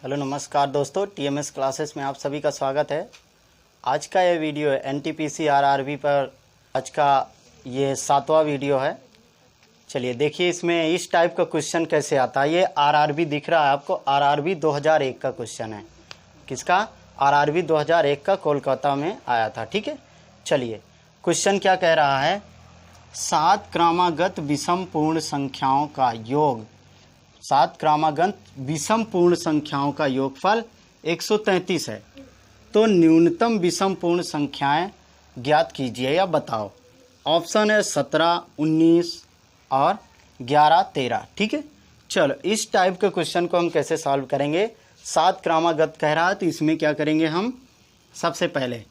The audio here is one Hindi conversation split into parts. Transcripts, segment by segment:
हेलो नमस्कार दोस्तों, टीएमएस क्लासेस में आप सभी का स्वागत है। आज का ये वीडियो एनटीपीसी आरआरबी पर आज का ये 7वां वीडियो है। चलिए देखिए इसमें इस टाइप का क्वेश्चन कैसे आता है। ये आरआरबी दिख रहा है आपको, आरआरबी 2001 का क्वेश्चन है। किसका? आरआरबी 2001 का, कोलकाता में आया था। ठीक है, चलिए क्वेश्चन क्या कह रहा है। 7 क्रमागत विषम पूर्ण संख्याओं का योग, 7 क्रमागत विषम पूर्ण संख्याओं का योगफल 133 है, तो न्यूनतम विषम पूर्ण संख्याएं ज्ञात कीजिए या बताओ। ऑप्शन है 17, 19 और 11, 13। ठीक है, चलो इस टाइप के क्वेश्चन को हम कैसे सॉल्व करेंगे। 7 क्रमागत कह रहा है तो इसमें क्या करेंगे हम। सबसे पहले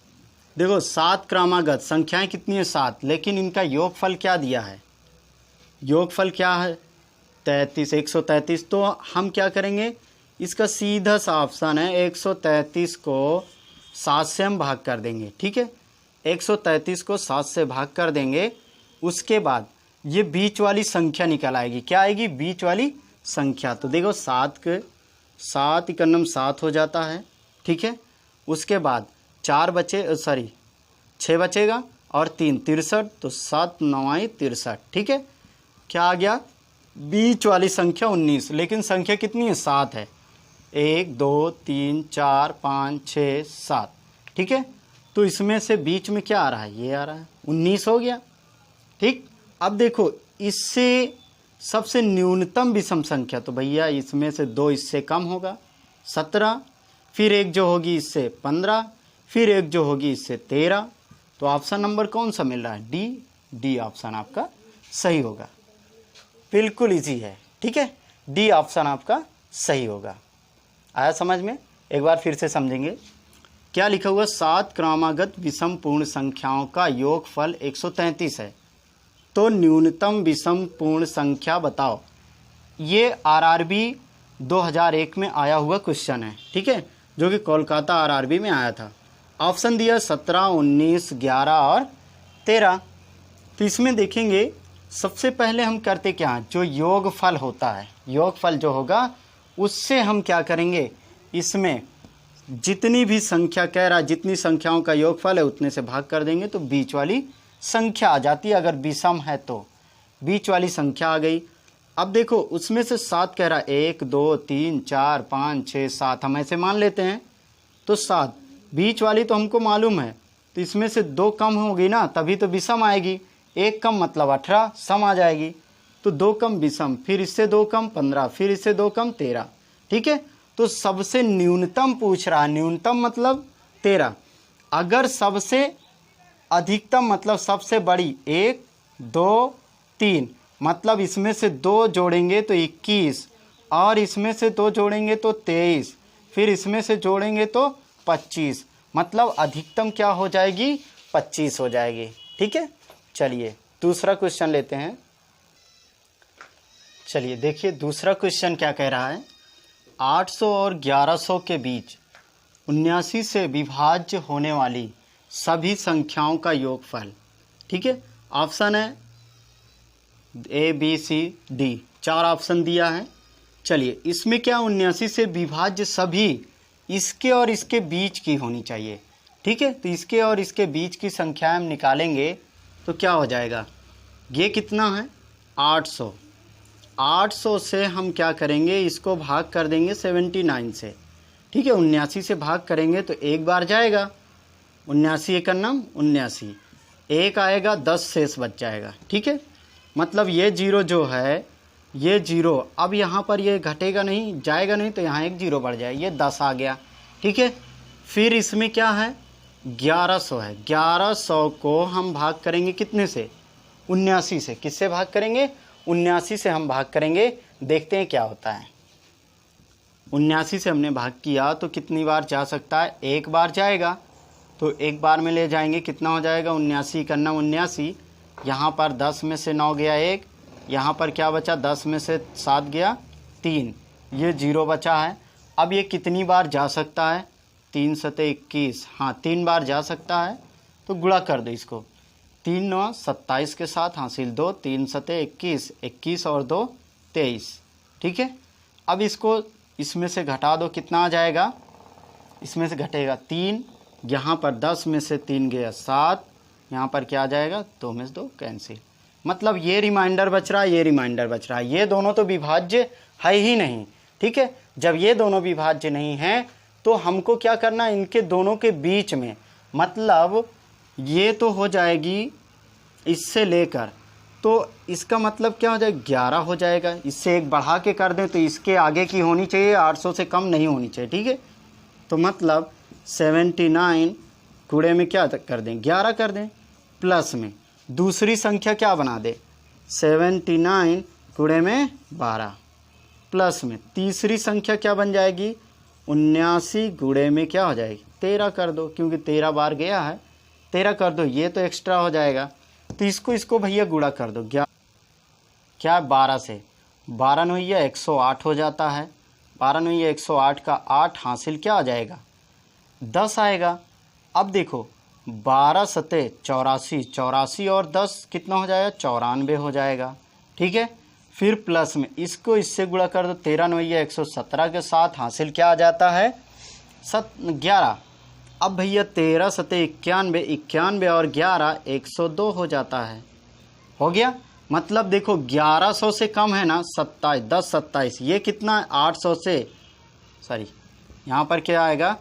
देखो 7 क्रमागत संख्याएं कितनी है? 7, लेकिन इनका योगफल क्या दिया है? योगफल क्या है? 33, 133। तो हम क्या करेंगे, इसका सीधा सा ऑप्शन है 133 को 7 से हम भाग कर देंगे। ठीक है, 133 को 7 से भाग कर देंगे। उसके बाद ये बीच वाली संख्या निकल आएगी। क्या आएगी? बीच वाली संख्या। तो देखो 7 इकन्नम 7 हो जाता है। ठीक है, उसके बाद 6 बचेगा और 3 63, तो 7 9 63। ठीक है, क्या आ गया? बीच वाली संख्या 19, लेकिन संख्या कितनी है? 7 है। 1 2 3 4 5 6 7। ठीक है, तो इसमें से बीच में क्या आ रहा है? ये आ रहा है 19 हो गया। ठीक, अब देखो इससे सबसे न्यूनतम विषम संख्या, तो भैया इसमें से 2 इससे कम होगा 17, फिर एक जो होगी इससे 15, फिर एक जो होगी इससे 13। तो ऑप्शन नंबर कौन सा मिल रहा है? डी ऑप्शन आपका सही होगा। बिल्कुल इजी है। ठीक है, डी ऑप्शन आपका सही होगा। आया समझ में? एक बार फिर से समझेंगे। क्या लिखा हुआ? 7 क्रमागत विषम पूर्ण संख्याओं का योगफल 133 है, तो न्यूनतम विषम पूर्ण संख्या बताओ। ये आरआरबी 2001 में आया हुआ क्वेश्चन है। ठीक है, जो कि कोलकाता आरआरबी में आया था। ऑप्शन दिया 17, 19, 11 और 13। तो इसमें देखेंगे सबसे पहले हम करते क्या हैं, जो योगफल होता है, योगफल जो होगा उससे हम क्या करेंगे, इसमें जितनी भी संख्या कह रहा है, जितनी संख्याओं का योगफल है उतने से भाग कर देंगे, तो बीच वाली संख्या आ जाती है। अगर विषम है तो बीच वाली संख्या आ गई। अब देखो उसमें से 7 कह रहा है, 1 2 3 4 5 6 7, हम ऐसे मान लेते हैं। तो 7 बीच वाली तो हमको मालूम है, तो इसमें से 2 कम होगी ना, तभी तो विषम आएगी। 1 कम मतलब 18, सम आ जाएगी। तो 2 कम विषम, फिर इससे 2 कम 15, फिर इससे 2 कम 13। ठीक है, तो सबसे न्यूनतम पूछ रहा है, न्यूनतम मतलब 13। अगर सबसे अधिकतम मतलब सबसे बड़ी 1 2 3, मतलब इसमें से 2 जोड़ेंगे तो 21, और इसमें से 2 जोड़ेंगे तो 23, फिर इसमें से जोड़ेंगे तो 25, मतलब अधिकतम क्या हो जाएगी? 25 हो जाएगी। ठीक है, चलिए दूसरा क्वेश्चन लेते हैं। चलिए देखिए दूसरा क्वेश्चन क्या कह रहा है। 800 और 1100 के बीच 79 से विभाज्य होने वाली सभी संख्याओं का योगफल। ठीक है, ऑप्शन है A B C D, 4 option दिया है। चलिए इसमें क्या 79 से विभाज्य सभी इसके और इसके बीच की होनी चाहिए। ठीक है, तो इसके और इसके बीच की संख्या हम निकालेंगे तो क्या हो जाएगा? ये कितना है? 800। 800 से हम क्या करेंगे, इसको भाग कर देंगे 79 से। ठीक है, 79 से भाग करेंगे तो एक बार जाएगा, 79 एकन्नम 79, एक आएगा, 10 शेष बच जाएगा। ठीक है, मतलब ये जीरो जो है, ये जीरो अब यहाँ पर ये घटेगा नहीं, जाएगा नहीं, तो यहाँ एक जीरो बढ़ जाए, ये 10 आ गया। ठीक है, फिर इसमें क्या है? 1100 है। 1100 को हम भाग करेंगे कितने से? 79 से। किससे भाग करेंगे? 79 से हम भाग करेंगे। देखते हैं क्या होता है। 79 से हमने भाग किया तो कितनी बार जा सकता है? एक बार जाएगा, तो एक बार में ले जाएंगे, कितना हो जाएगा? 79 इकन्नम 79। यहाँ पर 10 में से 9 गया 1, यहाँ पर क्या बचा? 10 में से 7 गया 3, ये 0 बचा है। अब ये कितनी बार जा सकता है? 3 सते 21, हाँ 3 बार जा सकता है। तो गुणा कर दो इसको, 3 9 27 के साथ हासिल 2, 3 सते 21, 21 और 2 23। ठीक है, अब इसको इसमें से घटा दो, कितना आ जाएगा, इसमें से घटेगा 3, यहाँ पर 10 में से 3 गया 7, यहाँ पर क्या आ जाएगा 2 में से 2 कैंसिल। मतलब ये रिमाइंडर बच रहा है, ये रिमाइंडर बच रहा है, ये दोनों तो विभाज्य है ही नहीं। ठीक है, जब ये दोनों विभाज्य नहीं हैं तो हमको क्या करना है, इनके दोनों के बीच में, मतलब ये तो हो जाएगी इससे लेकर, तो इसका मतलब क्या हो जाएगा 11 हो जाएगा। इससे एक बढ़ा के कर दें तो इसके आगे की होनी चाहिए 800 से कम नहीं होनी चाहिए। ठीक है, तो मतलब 79 गुणे में क्या कर दें 11 कर दें, प्लस में दूसरी संख्या क्या बना दे 79 गुणे में 12, प्लस में तीसरी संख्या क्या बन जाएगी 79 गुणे में क्या हो जाएगी 13 कर दो, क्योंकि 13 बार गया है, 13 कर दो, ये तो एक्स्ट्रा हो जाएगा। तो इसको भैया गुणा कर दो, क्या 12 से, 12 नौया 108 हो जाता है, 12 नौया 108 का 8 हासिल क्या आ जाएगा 10 आएगा। अब देखो 12 सते 84, 84 और 10 कितना हो जाएगा 94 हो जाएगा। ठीक है, फिर प्लस में इसको इससे गुणा कर दो, 13 नौया 117 के साथ हासिल क्या आ जाता है 11। अब भैया 13 सते 91, 91 और 11 102 हो जाता है, हो गया। मतलब देखो 1100 से कम है ना 27, 10 27, ये कितना है 800 से, सॉरी यहाँ पर क्या आएगा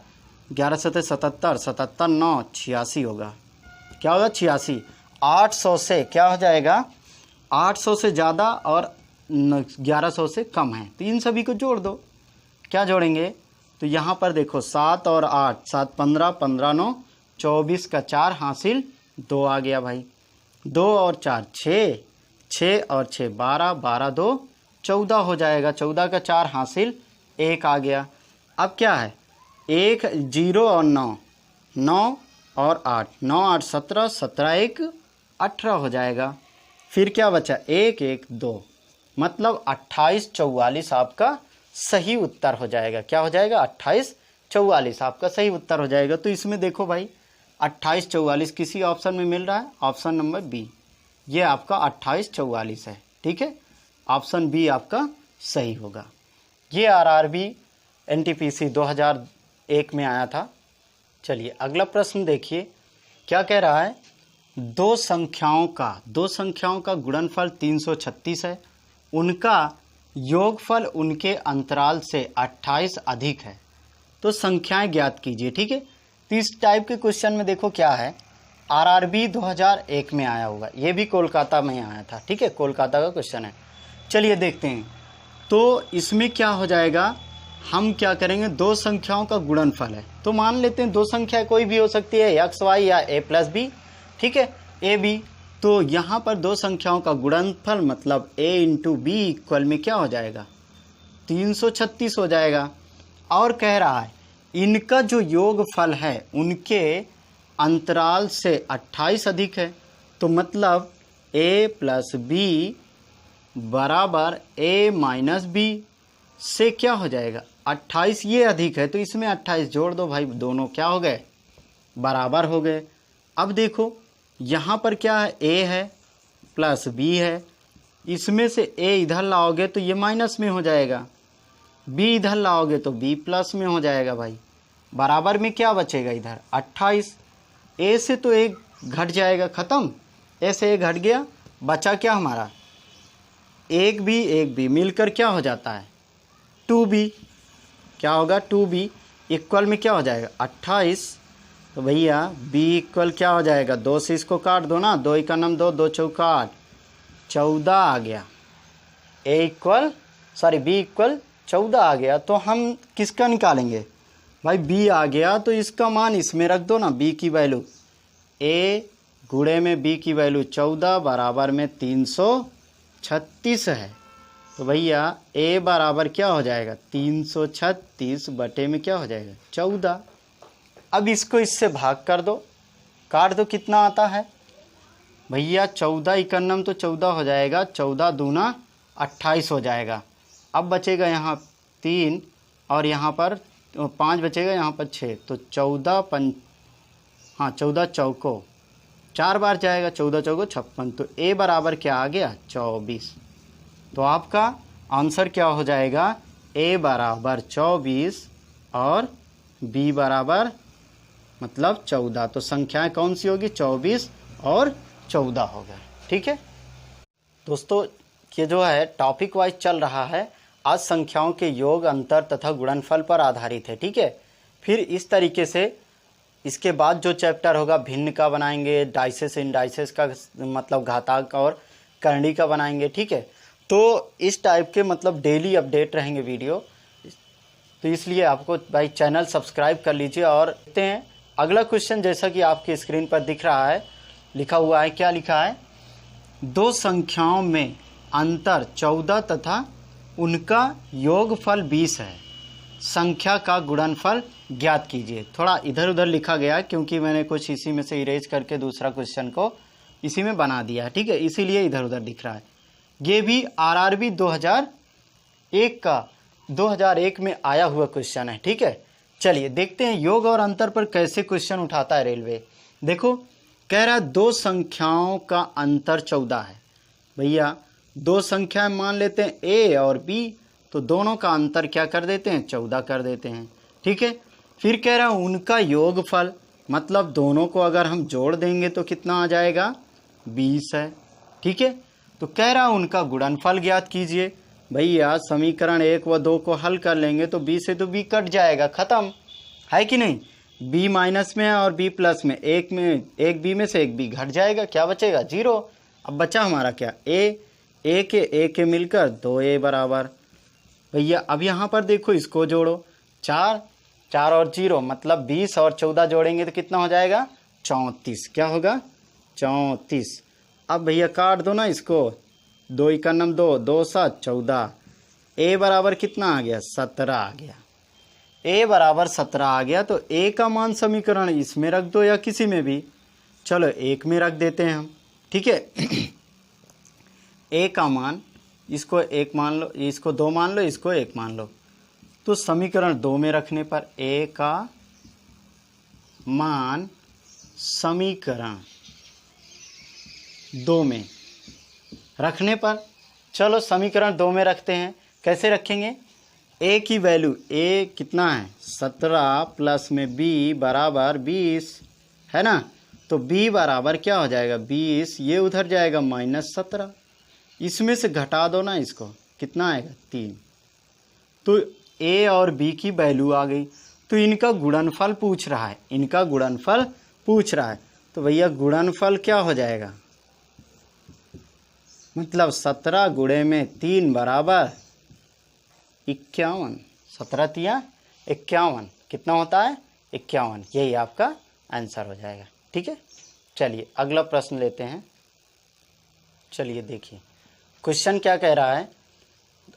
11 सते 77, 77 9 86 होगा, क्या होगा 86। 800 से क्या हो जाएगा 800 से ज़्यादा और 1100 से कम है, तो इन सभी को जोड़ दो। क्या जोड़ेंगे, तो यहाँ पर देखो 7 और 8, 7 15, 15 9 24 का 4 हासिल 2 आ गया भाई, 2 और 4 6, 6 और 6 12, 12 2 14 हो जाएगा, 14 का 4 हासिल 1 आ गया। अब क्या है 1 0 और 9, 9 और 8, 9 8 17, 17 1 18 हो जाएगा। फिर क्या बचा 1 1 2, मतलब 28 44 आपका सही उत्तर हो जाएगा। क्या हो जाएगा 28 44 आपका सही उत्तर हो जाएगा। तो इसमें देखो भाई 28 44 किसी ऑप्शन में मिल रहा है, ऑप्शन नंबर बी, ये आपका 28 44 है। ठीक है, ऑप्शन बी आपका सही होगा। ये आरआरबी एनटीपीसी 2001 में आया था। चलिए अगला प्रश्न देखिए, क्या कह रहा है, दो संख्याओं का गुणनफल 336 है, उनका योगफल उनके अंतराल से 28 अधिक है, तो संख्याएं ज्ञात कीजिए। ठीक है, तो इस टाइप के क्वेश्चन में देखो क्या है, आरआरबी 2001 में आया होगा, ये भी कोलकाता में आया था। ठीक है, कोलकाता का क्वेश्चन है। चलिए देखते हैं, तो इसमें क्या हो जाएगा, हम क्या करेंगे, दो संख्याओं का गुणनफल है, तो मान लेते हैं दो संख्या कोई भी हो सकती है, एक्स वाई या ए प्लस बी। ठीक है, ए बी, तो यहाँ पर दो संख्याओं का गुणनफल मतलब a इंटू बी इक्वल में क्या हो जाएगा 336 हो जाएगा। और कह रहा है इनका जो योगफल है उनके अंतराल से 28 अधिक है, तो मतलब a प्लस बी बराबर a माइनस बी से क्या हो जाएगा 28, ये अधिक है तो इसमें 28 जोड़ दो भाई, दोनों क्या हो गए बराबर हो गए। अब देखो यहाँ पर क्या है, a है प्लस b है, इसमें से a इधर लाओगे तो ये माइनस में हो जाएगा, b इधर लाओगे तो b प्लस में हो जाएगा भाई, बराबर में क्या बचेगा इधर 28। a से तो एक घट जाएगा, ख़त्म, a से एक घट गया, बचा क्या हमारा एक b मिलकर क्या हो जाता है 2b, क्या होगा 2b इक्वल में क्या हो जाएगा 28। तो भैया b इक्वल क्या हो जाएगा, 2 से इसको काट दो ना, 2 का नाम 2, 2 चौका 8, 14 आ गया, b इक्वल 14 आ गया। तो हम किसका निकालेंगे भाई, b आ गया तो इसका मान इसमें रख दो ना, b की वैल्यू a गुणे में b की वैल्यू 14 बराबर में 336 है, तो भैया a बराबर क्या हो जाएगा 336 बटे में क्या हो जाएगा 14। अब इसको इससे भाग कर दो, काट दो, कितना आता है भैया 14 इकन्नम तो 14 हो जाएगा, 14 दूना 28 हो जाएगा। अब बचेगा यहाँ 3 और यहाँ पर 5 बचेगा, यहाँ पर 6, तो 14 चौको 4 बार जाएगा, 14 चौको 56, तो a बराबर क्या आ गया 24। तो आपका आंसर क्या हो जाएगा ए बराबर 24 और बी बराबर मतलब 14। तो संख्याएं कौन सी होगी? 24 और 14 होगा। ठीक है दोस्तों, ये जो है टॉपिक वाइज चल रहा है, आज संख्याओं के योग, अंतर तथा गुणनफल पर आधारित है। ठीक है, फिर इस तरीके से इसके बाद जो चैप्टर होगा भिन्न का बनाएंगे, डाइसेस इंडाइसेस का मतलब घातांक और करणी का बनाएंगे। ठीक है, तो इस टाइप के मतलब डेली अपडेट रहेंगे वीडियो, तो इसलिए आपको भाई चैनल सब्सक्राइब कर लीजिए। और देखते हैं अगला क्वेश्चन, जैसा कि आपकी स्क्रीन पर दिख रहा है, लिखा हुआ है, क्या लिखा है? दो संख्याओं में अंतर 14 तथा उनका योगफल 20 है, संख्या का गुणनफल ज्ञात कीजिए। थोड़ा इधर उधर लिखा गया क्योंकि मैंने कुछ इसी में से इरेज करके दूसरा क्वेश्चन को इसी में बना दिया है। ठीक है, इसीलिए इधर उधर दिख रहा है। ये भी आरआरबी 2001 में आया हुआ क्वेश्चन है। ठीक है, चलिए देखते हैं योग और अंतर पर कैसे क्वेश्चन उठाता है रेलवे। देखो, कह रहा है दो संख्याओं का अंतर 14 है। भैया दो संख्याएं मान लेते हैं ए और बी, तो दोनों का अंतर क्या कर देते हैं? 14 कर देते हैं। ठीक है, फिर कह रहा है उनका योगफल, मतलब दोनों को अगर हम जोड़ देंगे तो कितना आ जाएगा? 20 है। ठीक है, तो कह रहा है उनका गुणनफल ज्ञात कीजिए। भैया समीकरण 1 व 2 को हल कर लेंगे तो बी से तो बी कट जाएगा, खत्म है कि नहीं? बी माइनस में है और बी प्लस में, एक बी में से एक बी घट जाएगा, क्या बचेगा? 0। अब बचा हमारा क्या? ए के मिलकर 2a बराबर। भैया अब यहाँ पर देखो, इसको जोड़ो, 4 और 0 मतलब 20 और 14 जोड़ेंगे तो कितना हो जाएगा? 34। क्या होगा? 34। अब भैया काट दो ना इसको, 2 × 9 2, 2 7 14। ए बराबर कितना आ गया? 17 आ गया। ए बराबर 17 आ गया, तो ए का मान समीकरण इसमें रख दो या किसी में भी, चलो 1 में रख देते हैं हम। ठीक है, ए का मान, इसको 1 मान लो, इसको 2 मान लो, इसको 1 मान लो, तो समीकरण 2 में रखने पर ए का मान समीकरण 2 में रखने पर, चलो समीकरण 2 में रखते हैं। कैसे रखेंगे? ए की वैल्यू, ए कितना है? 17 प्लस में बी बराबर 20 है ना, तो बी बराबर क्या हो जाएगा? 20, ये उधर जाएगा -17, इसमें से घटा दो ना इसको, कितना आएगा? 3। तो ए और बी की वैल्यू आ गई, तो इनका गुणनफल पूछ रहा है, इनका गुणनफल पूछ रहा है, तो भैया गुणनफल क्या हो जाएगा? मतलब 17 गुणे में 3 बराबर 51। 17 तिया 51, कितना होता है? 51। यही आपका आंसर हो जाएगा। ठीक है, चलिए अगला प्रश्न लेते हैं। चलिए देखिए क्वेश्चन क्या कह रहा है।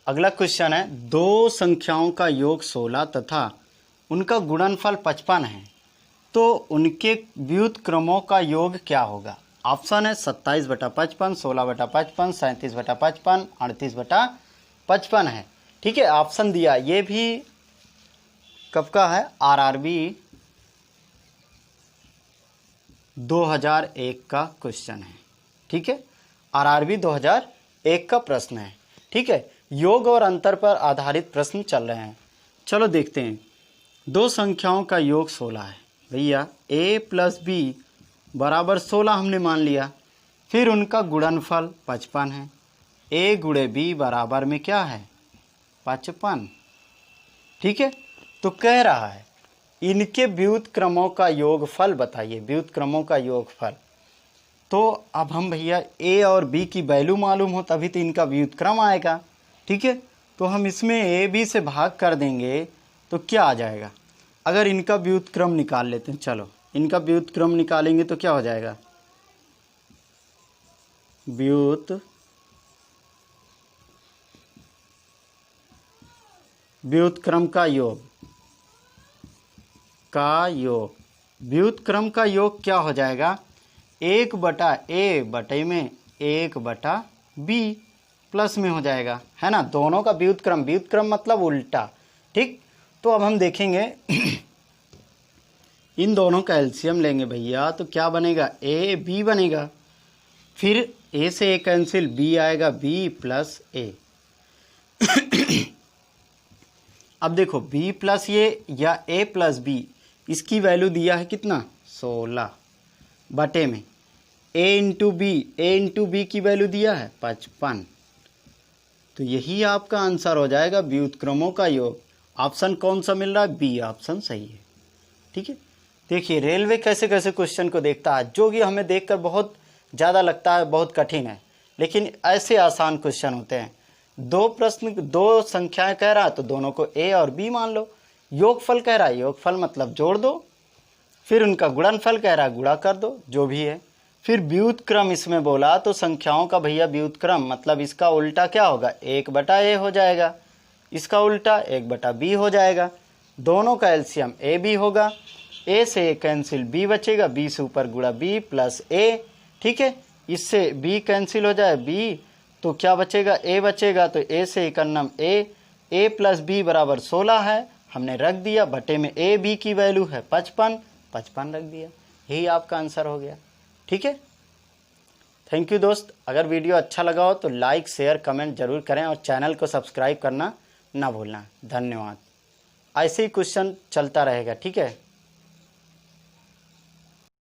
अगला क्वेश्चन है, दो संख्याओं का योग 16 तथा उनका गुणनफल 55 है, तो उनके व्युत्क्रमों का योग क्या होगा? ऑप्शन है 27/55, 16/55, 37/55, 38/55 है। ठीक है, ऑप्शन दिया, ये भी कब का है? आरआरबी 2001 का क्वेश्चन है। ठीक है, आरआरबी 2001 का प्रश्न है। ठीक है, योग और अंतर पर आधारित प्रश्न चल रहे हैं। चलो देखते हैं। दो संख्याओं का योग 16 है। भैया a + b बराबर 16 हमने मान लिया, फिर उनका गुणनफल 55 है। a × b बराबर में क्या है? 55। ठीक है, तो कह रहा है इनके व्युत्क्रमों का योगफल बताइए, व्युत्क्रमों का योगफल। तो अब हम भैया a और b की वैल्यू मालूम हो तभी तो इनका व्युत्क्रम आएगा। ठीक है, तो हम इसमें a b से भाग कर देंगे तो क्या आ जाएगा? अगर इनका व्युत्क्रम निकाल लेते हैं, चलो इनका व्युत्क्रम निकालेंगे तो क्या हो जाएगा? व्युत्क्रम का योग, व्युत्क्रम का योग क्या हो जाएगा? 1/a बटे में 1/b प्लस में हो जाएगा, है ना। दोनों का व्युत्क्रम, व्युत्क्रम मतलब उल्टा। ठीक, तो अब हम देखेंगे इन दोनों का एलसीएम लेंगे भैया, तो क्या बनेगा? a b बनेगा, फिर a से a कैंसिल, b आएगा b + a अब देखो b प्लस ये या a प्लस बी, इसकी वैल्यू दिया है कितना 16 बटे में a इंटू बी की वैल्यू दिया है 55। तो यही आपका आंसर हो जाएगा व्युत्क्रमों का योग। ऑप्शन कौन सा मिल रहा है, बी ऑप्शन सही है। ठीक है, देखिए रेलवे कैसे कैसे क्वेश्चन को देखता है, जो कि हमें देखकर बहुत ज़्यादा लगता है बहुत कठिन है, लेकिन ऐसे आसान क्वेश्चन होते हैं। दो प्रश्न, दो संख्याएं कह रहा है तो दोनों को a और b मान लो। योगफल कह रहा है, योगफल मतलब जोड़ दो, फिर उनका गुणनफल कह रहा है गुणा कर दो, जो भी है। फिर व्युत्क्रम इसमें बोला तो संख्याओं का भैया व्युत्क्रम मतलब इसका उल्टा क्या होगा, 1/a हो जाएगा, इसका उल्टा 1/b हो जाएगा। दोनों का एलसीएम a b होगा, a से a कैंसिल b बचेगा, b से ऊपर गुणा b प्लस a। ठीक है, इससे b कैंसिल हो जाए b, तो क्या बचेगा, a बचेगा। तो a से एकन्नम a प्लस b बराबर 16 है, हमने रख दिया। बटे में a b की वैल्यू है 55 रख दिया। यही आपका आंसर हो गया। ठीक है, थैंक यू दोस्त। अगर वीडियो अच्छा लगा हो तो लाइक शेयर कमेंट जरूर करें और चैनल को सब्सक्राइब करना ना भूलना। धन्यवाद। ऐसे ही क्वेश्चन चलता रहेगा। ठीक है।